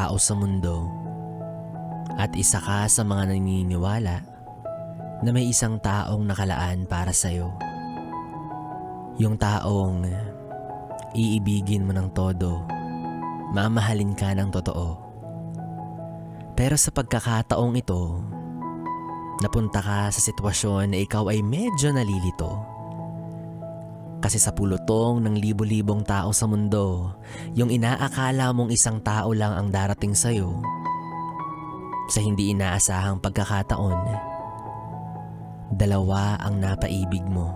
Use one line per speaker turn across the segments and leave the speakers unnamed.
tao sa mundo at isa ka sa mga naniniwala na may isang taong nakalaan para sa'yo. Yung taong iibigin mo ng todo, mamahalin ka ng totoo. Pero sa pagkakataong ito, napunta ka sa sitwasyon na ikaw ay medyo nalilito. Kasi sa pulutong ng libo-libong tao sa mundo, yung inaakala mong isang tao lang ang darating sa'yo, sa hindi inaasahang pagkakataon, dalawa ang napaibig mo.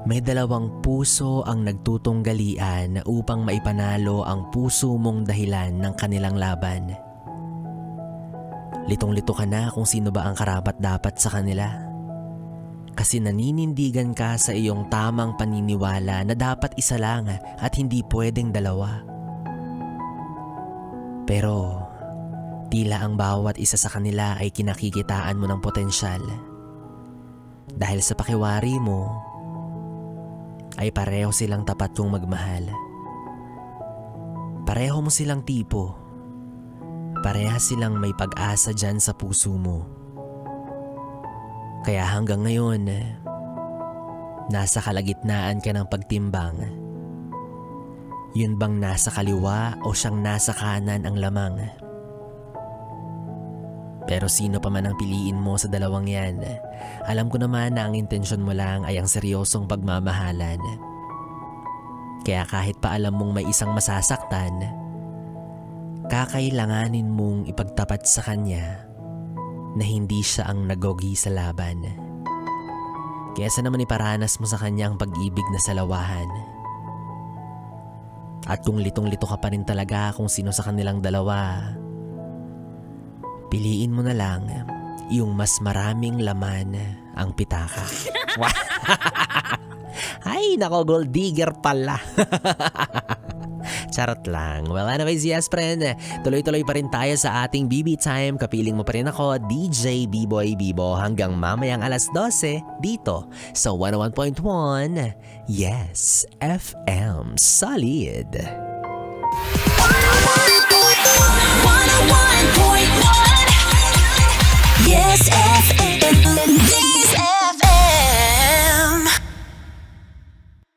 May dalawang puso ang nagtutunggalian upang maipanalo ang puso mong dahilan ng kanilang laban. Litong-lito ka na kung sino ba ang karapat-dapat sa kanila. Kasi naninindigan ka sa iyong tamang paniniwala na dapat isa lang at hindi pwedeng dalawa. Pero tila ang bawat isa sa kanila ay kinakikitaan mo ng potensyal. Dahil sa pakiwari mo, ay pareho silang tapat kong magmahal. Pareho mo silang tipo. Pareha silang may pag-asa dyan sa puso mo. Kaya hanggang ngayon, nasa kalagitnaan ka ng pagtimbang. Yun bang nasa kaliwa o siyang nasa kanan ang lamang? Pero sino pa man ang piliin mo sa dalawang yan, alam ko naman na ang intensyon mo lang ay ang seryosong pagmamahalan. Kaya kahit pa alam mong may isang masasaktan, kakailanganin mong ipagtapat sa kanya na hindi siya ang nagogi sa laban. Kaysa naman iparanas mo sa kanya ang pag-ibig na salawahan. At kung litong-lito ka pa rin talaga kung sino sa kanilang dalawa, piliin mo na lang yung mas maraming laman ang pitaka. Ay, nako, gold digger pala. Charot lang. Well, anyways, yes, friend. Tuloy-tuloy pa rin tayo sa ating BB Time. Kapiling mo pa rin ako, DJ B-Boy Bibo, hanggang mamayang alas 12 dito sa 101.1 Yes FM Solid.